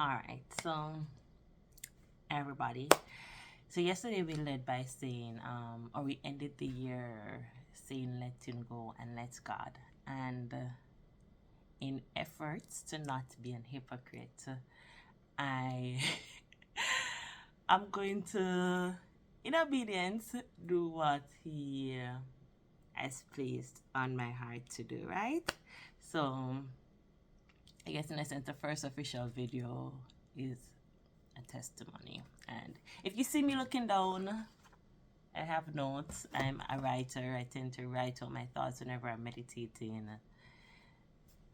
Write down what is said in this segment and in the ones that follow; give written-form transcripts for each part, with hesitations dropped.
All right, so everybody. So yesterday we led by saying, or we ended the year saying, "Let Him go and let God." And in efforts to not be an hypocrite, I I'm going to, in obedience, do what He has placed on my heart to do. Right. So I guess in a sense, the first official video is a testimony. And if you see me looking down, I have notes. I'm a writer. I tend to write out my thoughts whenever I'm meditating.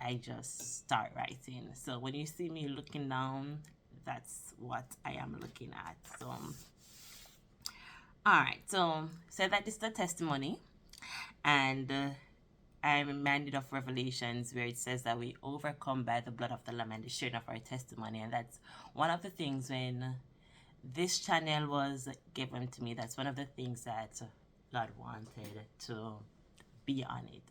I just start writing. So when you see me looking down, that's what I am looking at. So, all right. So that is the testimony. And I'm reminded of Revelations where it says that we overcome by the blood of the Lamb and the sharing of our testimony. And that's one of the things when this channel was given to me. That's one of the things that God wanted to be on it.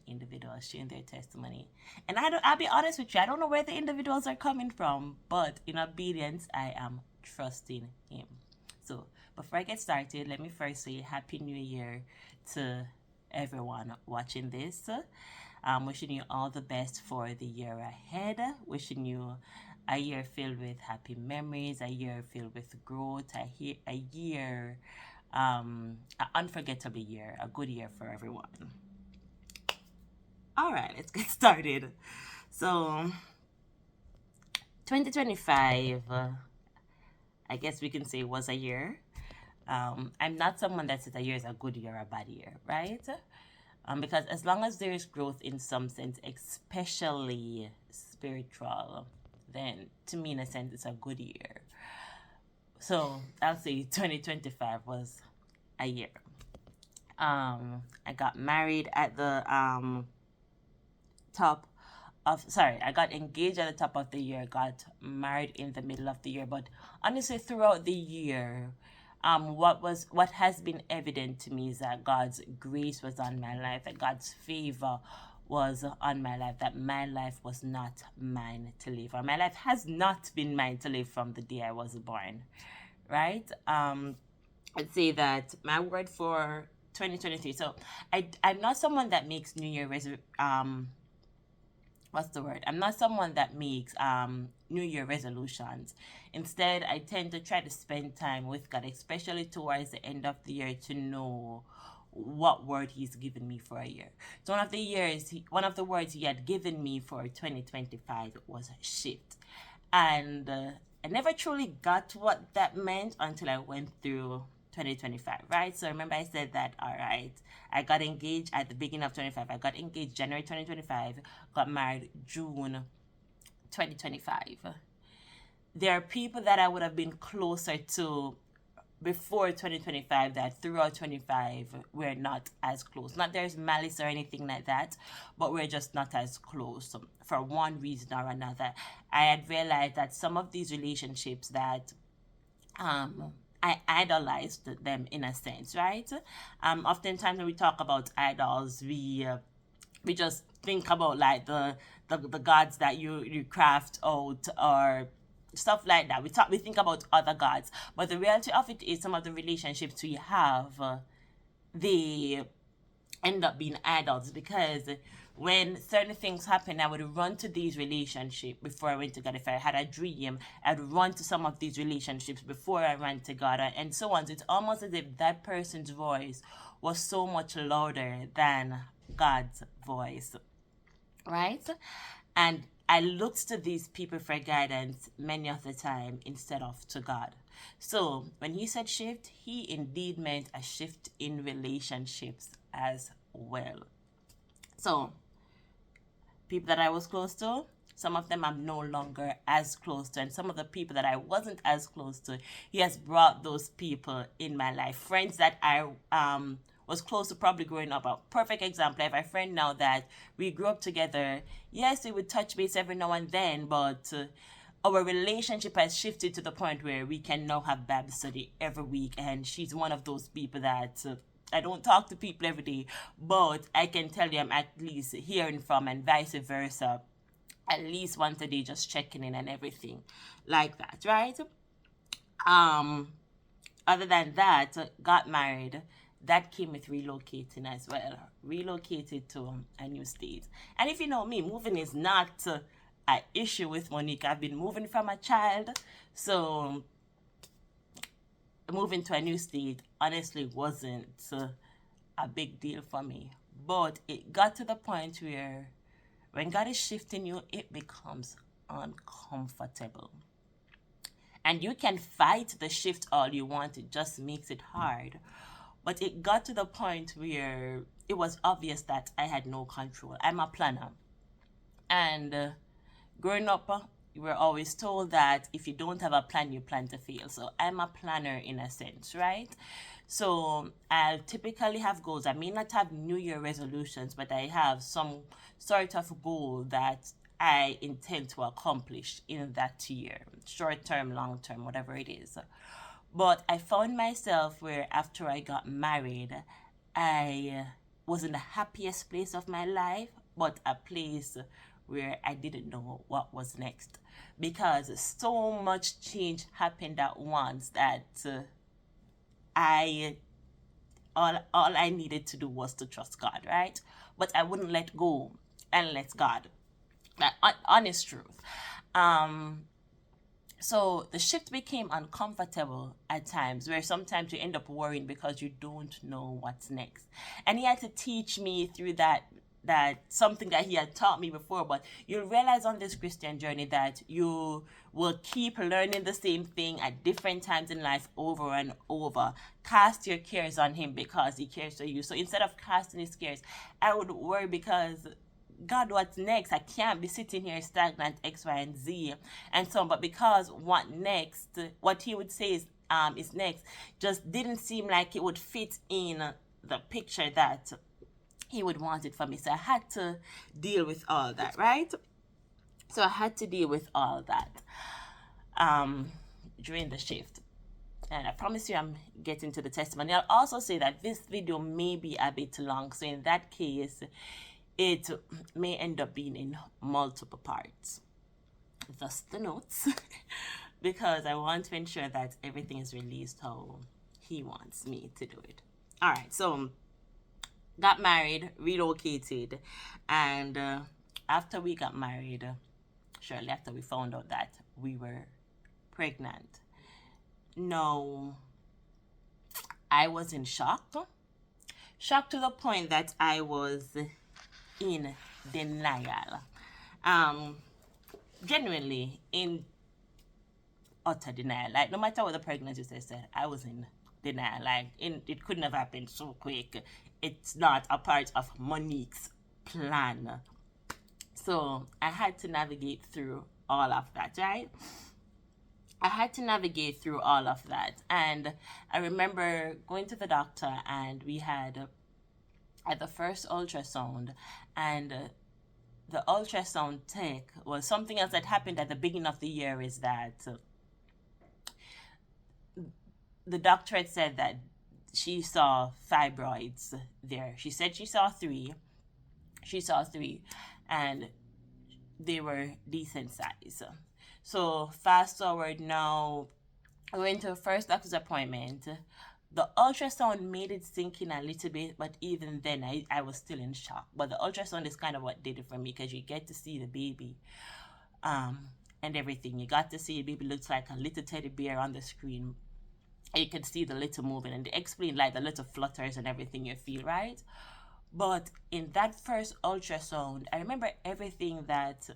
Individuals sharing their testimony. And I'll be honest with you, I don't know where the individuals are coming from, but in obedience, I am trusting Him. So before I get started, let me first say Happy New Year to everyone watching this. Wishing you all the best for the year ahead. Wishing you a year filled with happy memories, a year filled with growth, a year, an unforgettable year, a good year for everyone. All right, let's get started. So, 2025, I guess we can say was a year. I'm not someone that says a year is a good year or a bad year, right? Because as long as there is growth in some sense, especially spiritual, then to me, in a sense, it's a good year. So I'll say 2025 was a year. I got married at the top of, sorry, I got engaged at the top of the year, got married in the middle of the year. But honestly, throughout the year, what has been evident to me is that God's grace was on my life, that God's favor was on my life, that my life was not mine to live, or my life has not been mine to live from the day I was born, right? I'd say that my word for 2023. So I'm not someone that makes New Year what's the word? I'm not someone that makes New Year resolutions. Instead, I tend to try to spend time with God, especially towards the end of the year, to know what word He's given me for a year. So one of the words He had given me for 2025 was shift, and I never truly got what that meant until I went through 2025, right? So remember I said that, all right, I got engaged at the beginning of 25. I got engaged January 2025, got married June 2025. There are people that I would have been closer to before 2025 that throughout 25 we're not as close. Not there's malice or anything like that, but we're just not as close for one reason or another. I had realized that some of these relationships that I idolized them in a sense, right? Oftentimes when we talk about idols, we just think about like the gods that you craft out or stuff like that. We think about other gods, but the reality of it is some of the relationships we have, they end up being idols, because when certain things happen, I would run to these relationships before I went to God. If I had a dream, I'd run to some of these relationships before I ran to God, and so on. So it's almost as if that person's voice was so much louder than God's voice, right? And I looked to these people for guidance many of the time instead of to God. So when He said shift, He indeed meant a shift in relationships as well. So people that I was close to, some of them I'm no longer as close to, and some of the people that I wasn't as close to, He has brought those people in my life. Friends that I was close to probably growing up. A perfect example, I have a friend now that we grew up together. Yes, we would touch base every now and then, but our relationship has shifted to the point where we can now have Bible study every week, and she's one of those people that I don't talk to people every day, but I can tell you I'm at least hearing from, and vice versa. at least once a day, just checking in and everything like that, right? Um, Other than that, got married. That came with relocating as well. Relocated to a new state. And if you know me, moving is not an issue with Monique. I've been moving from a child. So moving to a new state honestly wasn't a big deal for me. But it got to the point where when God is shifting you, it becomes uncomfortable. And you can fight the shift all you want, it just makes it hard. But it got to the point where it was obvious that I had no control. I'm a planner. And growing up, you were always told that if you don't have a plan, you plan to fail. So I'm a planner in a sense, right? So I'll typically have goals. I may not have New Year resolutions, but I have some sort of goal that I intend to accomplish in that year, short term, long term, whatever it is. But I found myself where after I got married, I was in the happiest place of my life, but a place where I didn't know what was next. Because so much change happened at once that I all I needed to do was to trust God, right? But I wouldn't let go and let God. That honest truth. Um, so the shift became uncomfortable at times, where sometimes you end up worrying because you don't know what's next. And he had to teach me through that something that he had taught me before, but you'll realize on this Christian journey that you will keep learning the same thing at different times in life over and over. Cast your cares on him because he cares for you. So instead of casting his cares, I would worry because God, what's next? I can't be sitting here stagnant X, Y, and Z, and so on. But because what next, what he would say is next, just didn't seem like it would fit in the picture that he would want it for me. So I had to deal with all that, right? So I had to deal with all that during the shift. And I promise you I'm getting to the testimony. I'll also say that this video may be a bit long. So in that case, it may end up being in multiple parts. Thus the notes. Because I want to ensure that everything is released how he wants me to do it. All right, so got married, relocated, and after we got married, shortly after we found out that we were pregnant. No, I was in shock. Shocked to the point that I was in denial. Genuinely in utter denial. Like no matter what the pregnancy test said, I was in denial. Like it couldn't have happened so quick. It's not a part of Monique's plan. So I had to navigate through all of that, right? I had to navigate through all of that. And I remember going to the doctor, and we had at the first ultrasound, and the ultrasound tech was something else that happened at the beginning of the year is that the doctor had said that she saw fibroids there. She said she saw three. She saw three, and they were decent size. So fast forward now, I went to a first doctor's appointment. The ultrasound made it sink in a little bit, but even then I was still in shock. But the ultrasound is kind of what did it for me, because you get to see the baby and everything. You got to see the baby looks like a little teddy bear on the screen. You could see the little movement, and they explain like the little flutters and everything you feel, right? But in that first ultrasound, I remember everything that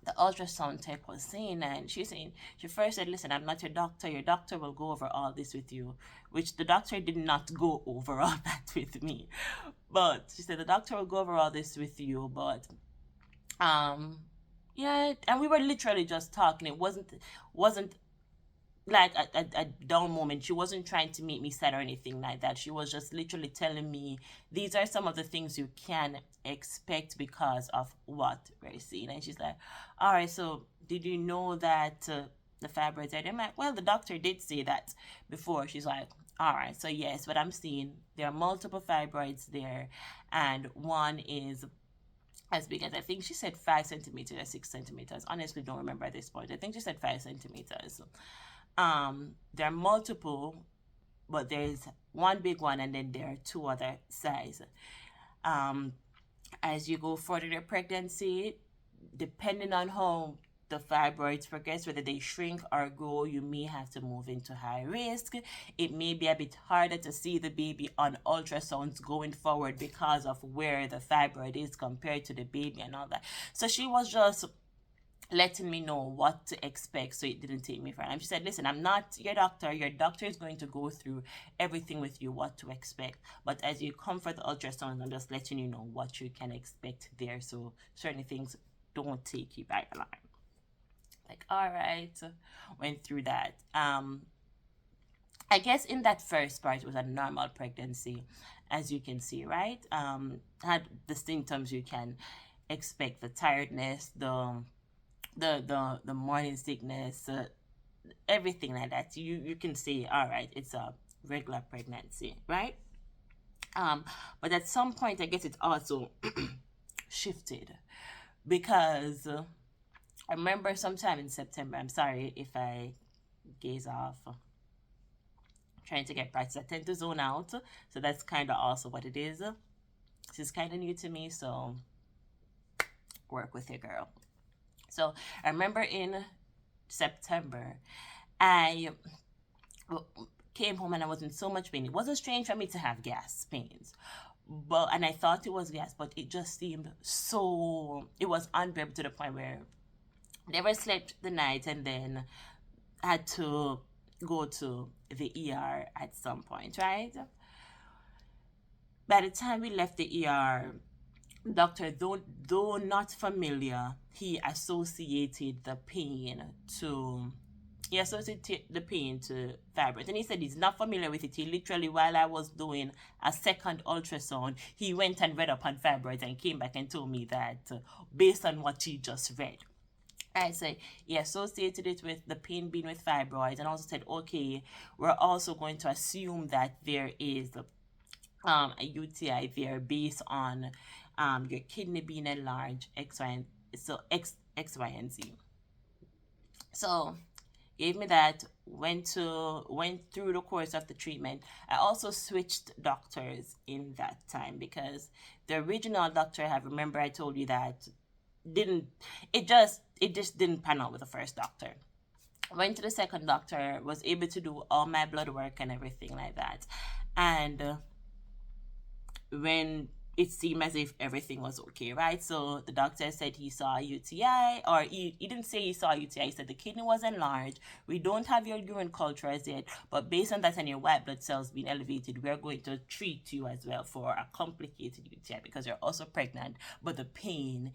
the ultrasound tech was saying, and she first said, listen, I'm not your doctor will go over all this with you, which the doctor did not go over all that with me. But she said the doctor will go over all this with you, but yeah, and we were literally just talking. It wasn't like a down moment. She wasn't trying to make me sad or anything like that. She was just literally telling me these are some of the things you can expect because of what we're seeing. And she's like, all right, so did you know that the fibroids are there? I'm like, well, the doctor did say that before. She's like, all right, so yes, what I'm seeing, there are multiple fibroids there, and one is as big as, I think she said 5 centimeters or 6 centimeters. Honestly, don't remember at this point. I think she said 5 centimeters. There are multiple, but there's one big one, and then there are two other size. Um, as you go further in your pregnancy, depending on how the fibroids progress, whether they shrink or grow, you may have to move into high risk. It may be a bit harder to see the baby on ultrasounds going forward because of where the fibroid is compared to the baby and all that. So she was just letting me know what to expect so it didn't take me far. And she said, listen, I'm not your doctor. Your doctor is going to go through everything with you, what to expect. But as you come for the ultrasound, I'm just letting you know what you can expect there. So certain things don't take you by alarm. Like, all right, went through that. I guess in that first part it was a normal pregnancy, as you can see, right? Had the symptoms you can expect: the tiredness, the morning sickness, everything like that. You can say, all right, it's a regular pregnancy, right? But at some point, I guess it also shifted because I remember sometime in September. I'm sorry if I gaze off. Trying to get practice. I tend to zone out, so that's kind of also what it is. This is kind of new to me, so work with your girl. So I remember in September, I came home and I was in so much pain. It wasn't strange for me to have gas pains, but and I thought it was gas, but it just seemed so. It was unbearable to the point where I never slept the night, and then had to go to the ER at some point, right? By the time we left the ER, doctor, though not familiar, he associated the pain to he associated the pain to fibroids, and he said he's not familiar with it. He literally, while I was doing a second ultrasound, he went and read up on fibroids and came back and told me that based on what he just read, I said he associated it with the pain being with fibroids, and also said, okay, we're also going to assume that there is a UTI there based on your kidney being enlarged, X, Y, and so X, Y, and Z. So gave me that, went through the course of the treatment. I also switched doctors in that time because the original doctor I have, remember I told you that didn't it just didn't pan out with the first doctor. Went to the second doctor, was able to do all my blood work and everything like that. And when it seemed as if everything was okay, right? So the doctor said he saw a UTI, or he didn't say he saw a UTI, he said the kidney was enlarged. We don't have your urine culture as yet, but based on that and your white blood cells being elevated, we're going to treat you as well for a complicated UTI because you're also pregnant, but the pain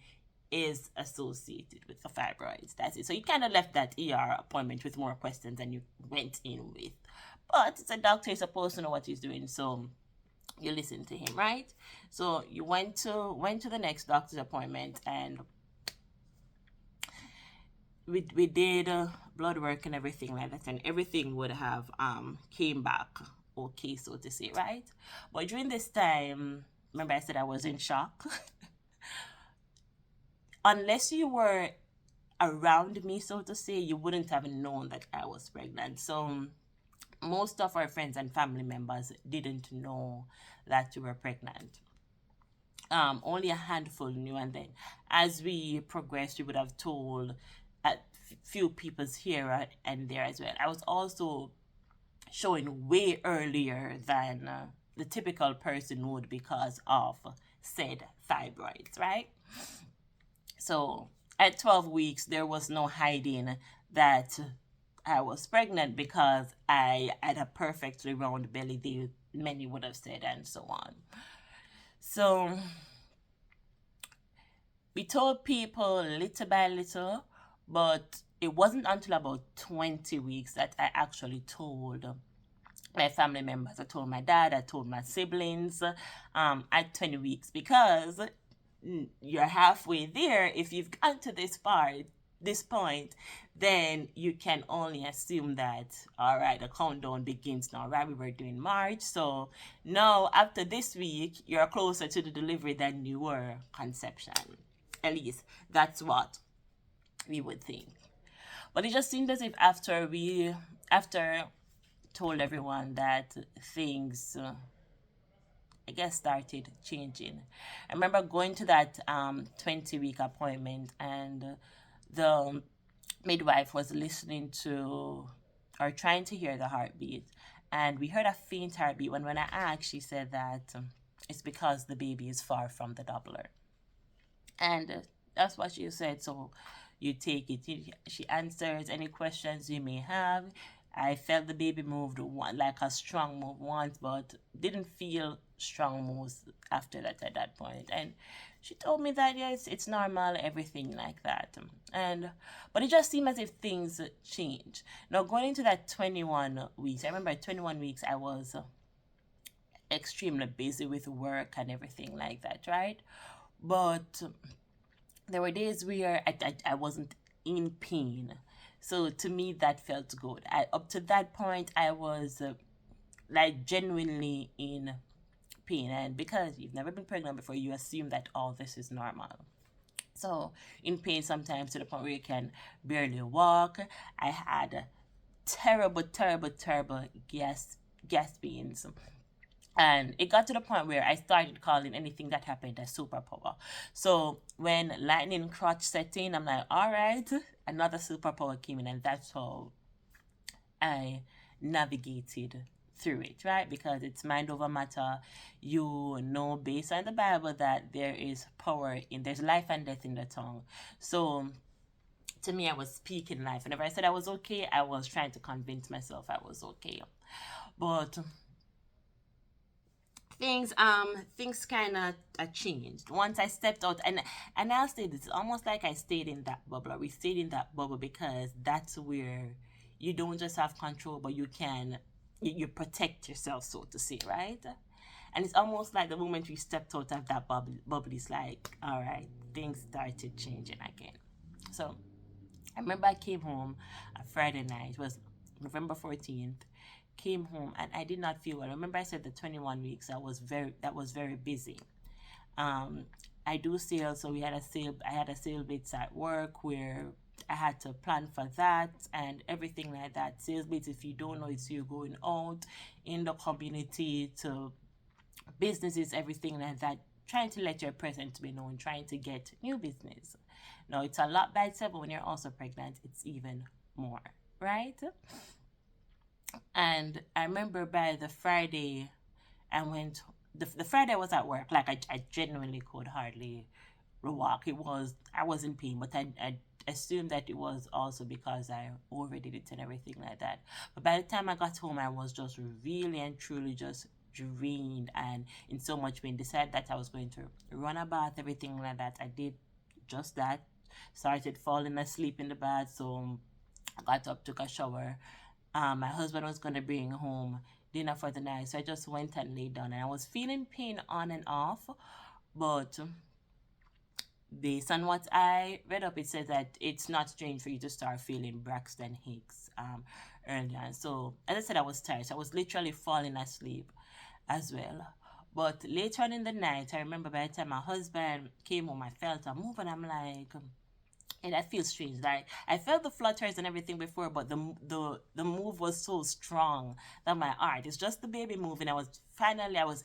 is associated with the fibroids. That's it. So you kind of left that ER appointment with more questions than you went in with. But it's a doctor, he's supposed to know what he's doing, so you listen to him, right? So you went to the next doctor's appointment, and we did blood work and everything like that, and everything would have came back okay, so to say, right? But during this time, remember I said I was in shock. Unless you were around me, so to say, you wouldn't have known that I was pregnant. So most of our friends and family members didn't know that we were pregnant. Only a handful knew, and then as we progressed, we would have told a few people's here and there as well. I was also showing way earlier than the typical person would because of said fibroids, right? So at 12 weeks, there was no hiding that I was pregnant because I had a perfectly round belly, many would have said, and so on. So we told people little by little, but it wasn't until about 20 weeks that I actually told my family members. I told my dad, I told my siblings at 20 weeks, because you're halfway there. If you've gotten to this part, this point, then you can only assume that, all right, the countdown begins now, right? We were doing March. So now, after this week, you're closer to the delivery than you were conception. At least that's what we would think. But it just seemed as if after told everyone that things, I guess, started changing. I remember going to that 20-week appointment, and the midwife was listening to or trying to hear the heartbeat, and we heard a faint heartbeat. When I asked, she said that it's because the baby is far from the Doppler, and that's what she said. So you take it. She answers any questions you may have. I felt the baby moved one, like a strong move once, but didn't feel strong moves after that at that point. And she told me that yes, it's normal, everything like that. And but it just seemed as if things change. Now going into that 21 weeks, I remember 21 weeks I was extremely busy with work and everything like that, right? But there were days where I wasn't in pain. So to me, that felt good. Up to that point, I was like genuinely in pain. And because you've never been pregnant before, you assume that all this is normal. So in pain sometimes to the point where you can barely walk. I had terrible, terrible, terrible gas pains. And it got to the point where I started calling anything that happened a superpower. So when lightning crotch set in, I'm like, all right, another superpower came in, and that's how I navigated through it, right? Because it's mind over matter. You know, based on the Bible, that there's life and death in the tongue. So to me, I was speaking life. Whenever I said I was okay, I was trying to convince myself I was okay. But things kind of changed once I stepped out, and I'll say this, almost like I stayed in that bubble. We stayed in that bubble because that's where you don't just have control, but you protect yourself, so to say, right? And it's almost like the moment we stepped out of that bubble is like, all right, things started changing again. So I remember I came home a Friday night. It was November 14th. Came home and I did not feel well. I remember I said the 21 weeks that was very busy. Um, I do sales, so we had a sale. I had a sale bits at work where I had to plan for that and everything like that. Sales bits, if you don't know, it's you going out in the community to businesses, everything like that, trying to let your presence be known, trying to get new business. Now it's a lot by itself, but when you're also pregnant, it's even more, right? And I remember by the Friday, I went. The Friday I was at work. Like I genuinely could hardly walk. I was in pain, but I assumed that it was also because I overdid it and everything like that. But by the time I got home, I was just really and truly just drained and in so much pain. Decided that I was going to run a bath, everything like that. I did just that. Started falling asleep in the bath, so I got up, took a shower. My husband was going to bring home dinner for the night, so I just went and laid down. And I was feeling pain on and off, but based on what I read up, it says that it's not strange for you to start feeling Braxton Hicks early on. So, as I said, I was tired. So I was literally falling asleep as well. But later on in the night, I remember by the time my husband came home, I felt a move, and I'm like, and I feel strange. Like I felt the flutters and everything before, but the move was so strong that my heart. It's just the baby moving. I was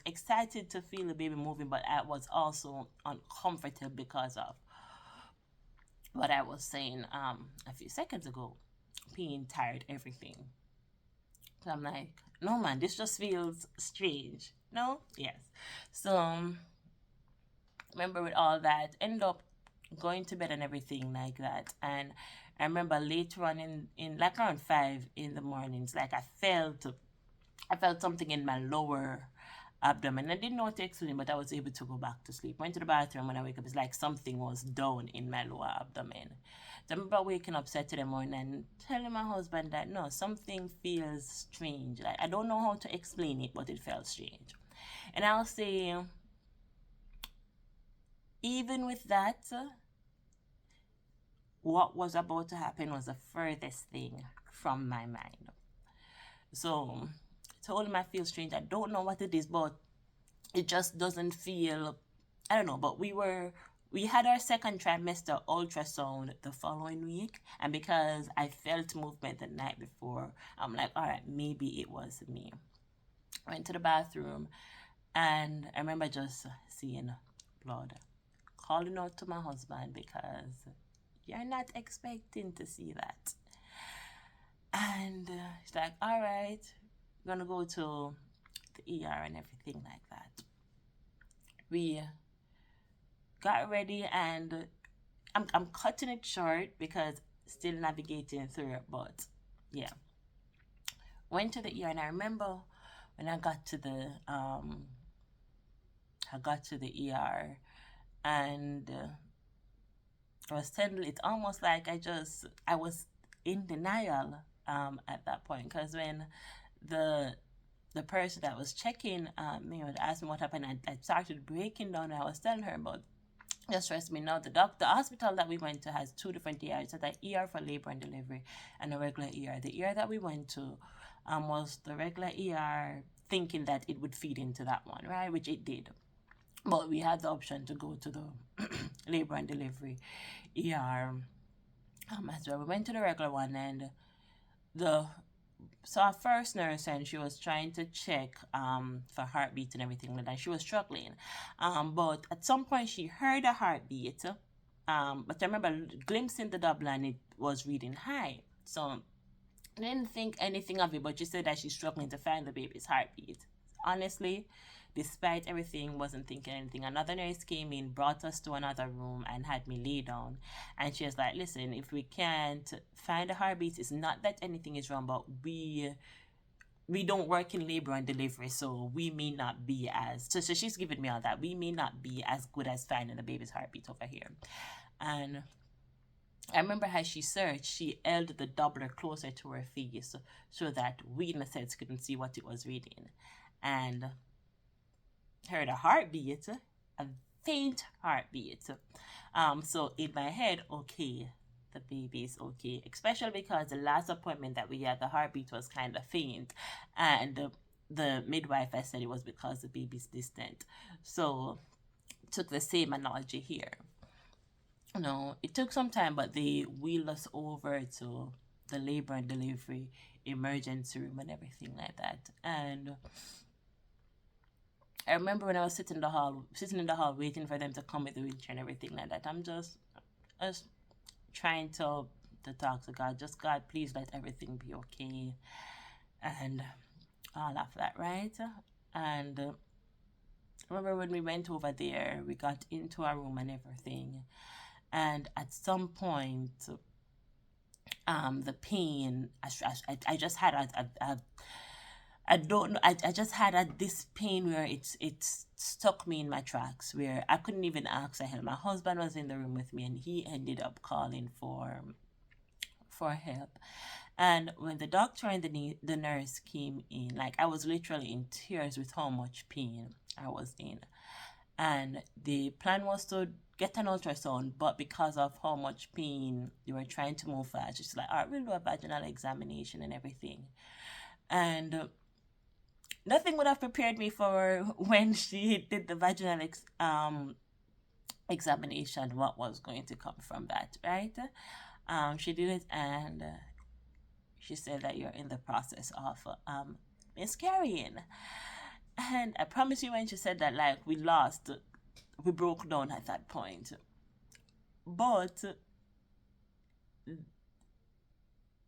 excited to feel the baby moving, but I was also uncomfortable because of what I was saying a few seconds ago, being tired, everything. So I'm like, no man, this just feels strange. No, yes. So remember with all that, end up going to bed and everything like that. And I remember later on in like around 5 in the mornings, like I felt something in my lower abdomen. I didn't know what to explain, but I was able to go back to sleep. Went to the bathroom. When I wake up, it's like something was down in my lower abdomen. So I remember waking up Saturday morning and telling my husband that no, something feels strange. Like I don't know how to explain it, but it felt strange. And I'll say, even with that, what was about to happen was the furthest thing from my mind. So I told him I feel strange. I don't know what it is, but it just doesn't feel, I don't know, but we had our second trimester ultrasound the following week, and because I felt movement the night before, I'm like, all right, maybe it was me. Went to the bathroom, and I remember just seeing blood. Calling out to my husband because you're not expecting to see that. And she's like, all right, we're gonna go to the ER and everything like that. We got ready, and I'm cutting it short because still navigating through it, but yeah. Went to the ER, and I remember when I got to the ER, and I was telling, it's almost like I was in denial at that point, because when the the person that was checking me would ask me what happened, I started breaking down, and I was telling her about, just trust me now, the hospital that we went to has two different ERs. So the ER for labor and delivery and a regular ER. The ER that we went to was the regular ER, thinking that it would feed into that one, right? Which it did. But we had the option to go to the labor and delivery ER as well. We went to the regular one, and the so our first nurse, and she was trying to check for heartbeat and everything like that. She was struggling, but at some point she heard a heartbeat, but I remember glimpsing the Doppler and it was reading high. So I didn't think anything of it, but she said that she's struggling to find the baby's heartbeat. Honestly, despite everything, wasn't thinking anything. Another nurse came in, brought us to another room, and had me lay down. And she was like, listen, if we can't find the heartbeat, it's not that anything is wrong, but we don't work in labor and delivery, so we may not be as, so she's giving me all that, we may not be as good as finding the baby's heartbeat over here. And I remember how she searched, she held the Doppler closer to her face so that we in a sense couldn't see what it was reading. And heard a heartbeat, a faint heartbeat. So in my head, okay, the baby's okay, especially because the last appointment that we had, the heartbeat was kind of faint, and the midwife had said it was because the baby's distant. So took the same analogy here. It took some time, but they wheeled us over to the labor and delivery emergency room and everything like that. And I remember when I was sitting in the hall, waiting for them to come with the wheelchair and everything like that. I'm just trying to talk to God. Just, God, please let everything be okay, and all of that, right? And remember when we went over there, we got into our room and everything, and at some point, the pain, I just had a I don't know. I just had this pain where it's stuck me in my tracks, where I couldn't even ask for help. My husband was in the room with me, and he ended up calling for help. And when the doctor and the nurse came in, like, I was literally in tears with how much pain I was in. And the plan was to get an ultrasound, but because of how much pain, they were trying to move fast. It's like, all right, we'll do a vaginal examination and everything. And nothing would have prepared me for when she did the vaginal examination, what was going to come from that, right? She did it, and she said that you're in the process of miscarrying. And I promise you, when she said that, like, we broke down at that point. But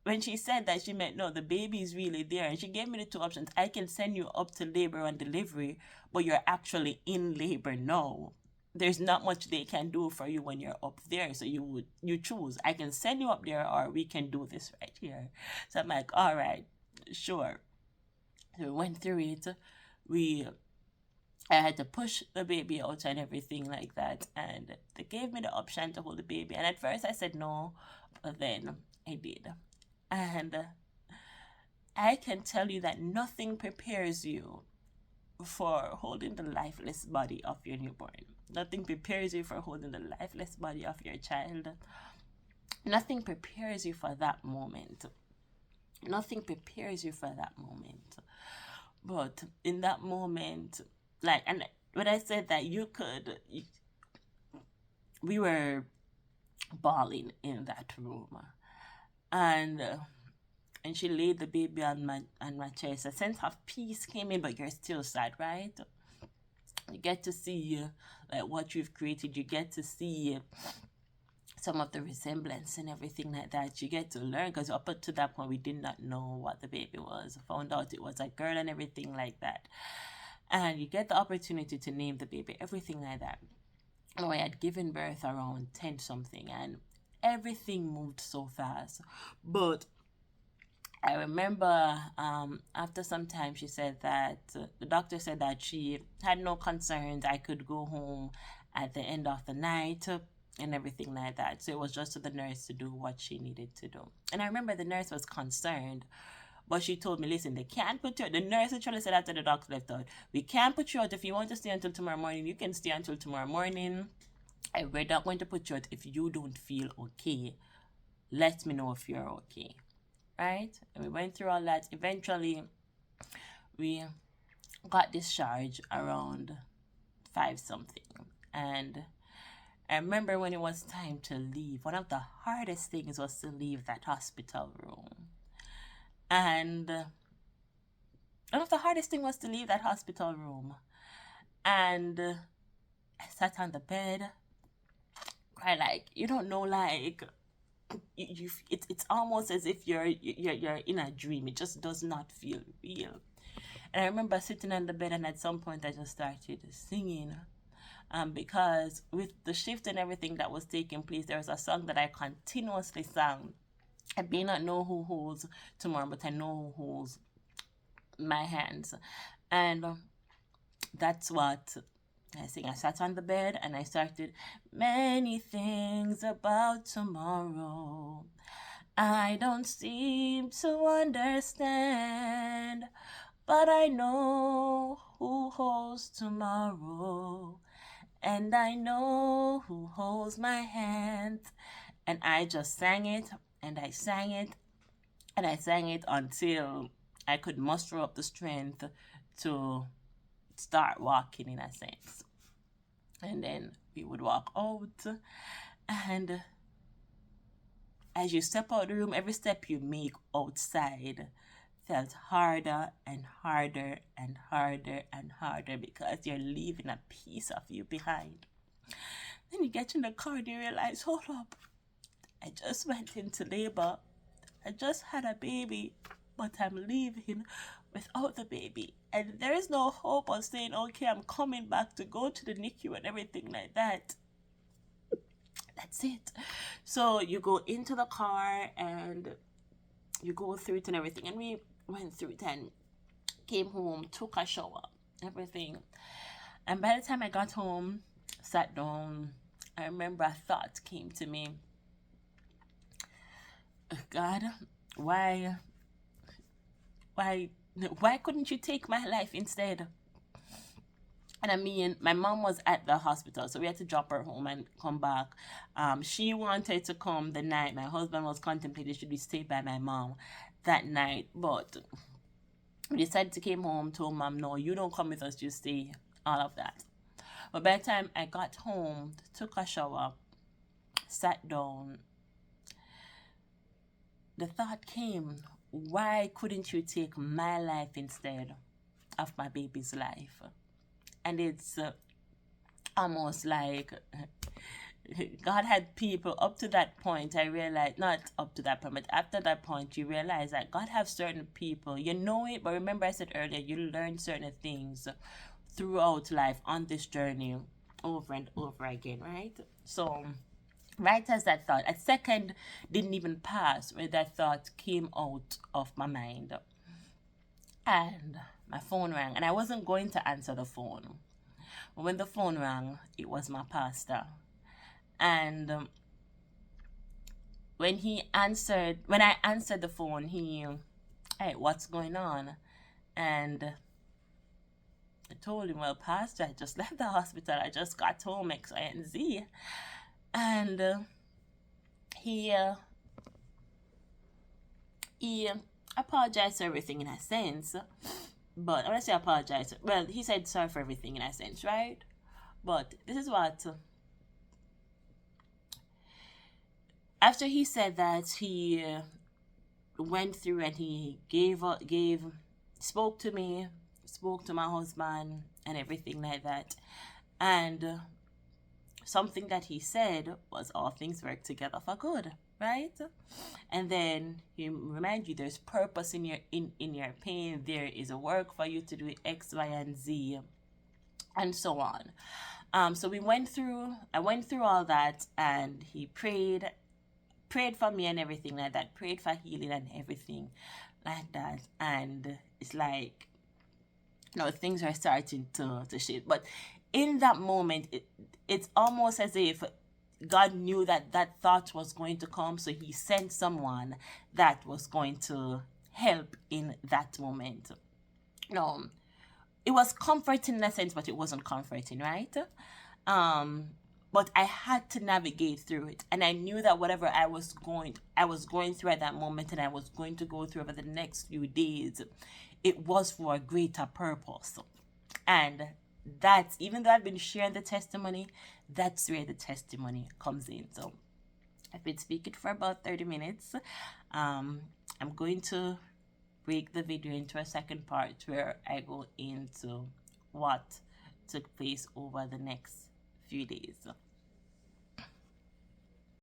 when she said that, she meant, no, the baby is really there. And she gave me the two options. I can send you up to labor and delivery, but you're actually in labor now. There's not much they can do for you when you're up there. So you choose. I can send you up there, or we can do this right here. So I'm like, all right, sure. So we went through it. I had to push the baby out and everything like that. And they gave me the option to hold the baby. And at first I said no, but then I did. And I can tell you that nothing prepares you for holding the lifeless body of your newborn. Nothing prepares you for holding the lifeless body of your child Nothing prepares you for that moment. Nothing prepares you for that moment. But in that moment, like, and when I said that we were bawling in that room, and she laid the baby on my chest. A sense of peace came in, but you're still sad, right? You get to see like what you've created. You get to see some of the resemblance and everything like that. You get to learn, because up to that point we did not know what the baby was. Found out it was a girl and everything like that. And you get the opportunity to name the baby, everything like that. Oh, I had given birth around 10 something, and everything moved so fast. But I remember after some time, she said that the doctor said that she had no concerns. I could go home at the end of the night and everything like that. So it was just to the nurse to do what she needed to do. And I remember the nurse was concerned, but she told me, listen, they can't put you out. The nurse actually said after the doctor left out, we can't put you out. If you want to stay until tomorrow morning, you can stay until tomorrow morning. And we're not going to put you out if you don't feel okay. Let me know if you're okay. Right? And we went through all that. Eventually, we got discharged around 5 something. And I remember when it was time to leave, one of the hardest things was to leave that hospital room. And one of the hardest things was to leave that hospital room. And I sat on the bed, cried like, you don't know, like, it's almost as if you're in a dream. It just does not feel real. And I remember sitting on the bed, and at some point I just started singing. Because with the shift and everything that was taking place, there was a song that I continuously sang. I may not know who holds tomorrow, but I know who holds my hands. And that's what I sing. I sat on the bed and I started, many things about tomorrow I don't seem to understand, but I know who holds tomorrow, and I know who holds my hand. And I just sang it, and I sang it, and I sang it until I could muster up the strength to start walking, in a sense. And then we would walk out, and as you step out of the room, every step you make outside felt harder and harder and harder and harder, because you're leaving a piece of you behind. Then you get in the car and you realize, hold up, I just went into labor. I just had a baby, but I'm leaving without the baby. And there is no hope of saying, okay, I'm coming back to go to the NICU and everything like that. That's it. So you go into the car and you go through it and everything. And we went through it and came home, took a shower, everything. And by the time I got home, sat down, I remember a thought came to me. God, why couldn't you take my life instead? And I mean, my mom was at the hospital, so we had to drop her home and come back. She wanted to come the night. My husband was contemplating should we stay by my mom that night, but we decided to came home, told mom, no, you don't come with us, you stay, all of that. But by the time I got home, took a shower, sat down, the thought came, why couldn't you take my life instead of my baby's life? And it's almost like God had people up to that point. I realized, not up to that point, but after that point, you realize that God has certain people. You know it, but remember I said earlier, you learn certain things throughout life on this journey over and over again, right? So, right as that thought, a second didn't even pass where that thought came out of my mind. And my phone rang, and I wasn't going to answer the phone. But when the phone rang, it was my pastor. And when I answered the phone, he, hey, what's going on? And I told him, well, Pastor, I just left the hospital. I just got home, X, Y, and Z. And he he apologized for everything in a sense, but when I say apologize, well, he said sorry for everything in a sense, right? But this is what, after he said that, he went through and he gave spoke to me, spoke to my husband and everything like that. And something that he said was all things work together for good, right? And then he remind you there's purpose in your pain. There is a work for you to do, X, Y, and Z, and so on. So I went through all that, and he prayed for me and everything like that, prayed for healing and everything like that. And it's like, things are starting to shift. But in that moment, it's almost as if God knew that that thought was going to come, so he sent someone that was going to help in that moment. No, it was comforting in a sense, but it wasn't comforting, right? But I had to navigate through it, and I knew that whatever I was going through at that moment, and I was going to go through over the next few days, it was for a greater purpose. And that's, even though I've been sharing the testimony, that's where the testimony comes in. So I've been speaking for about 30 minutes. I'm going to break the video into a second part where I go into what took place over the next few days.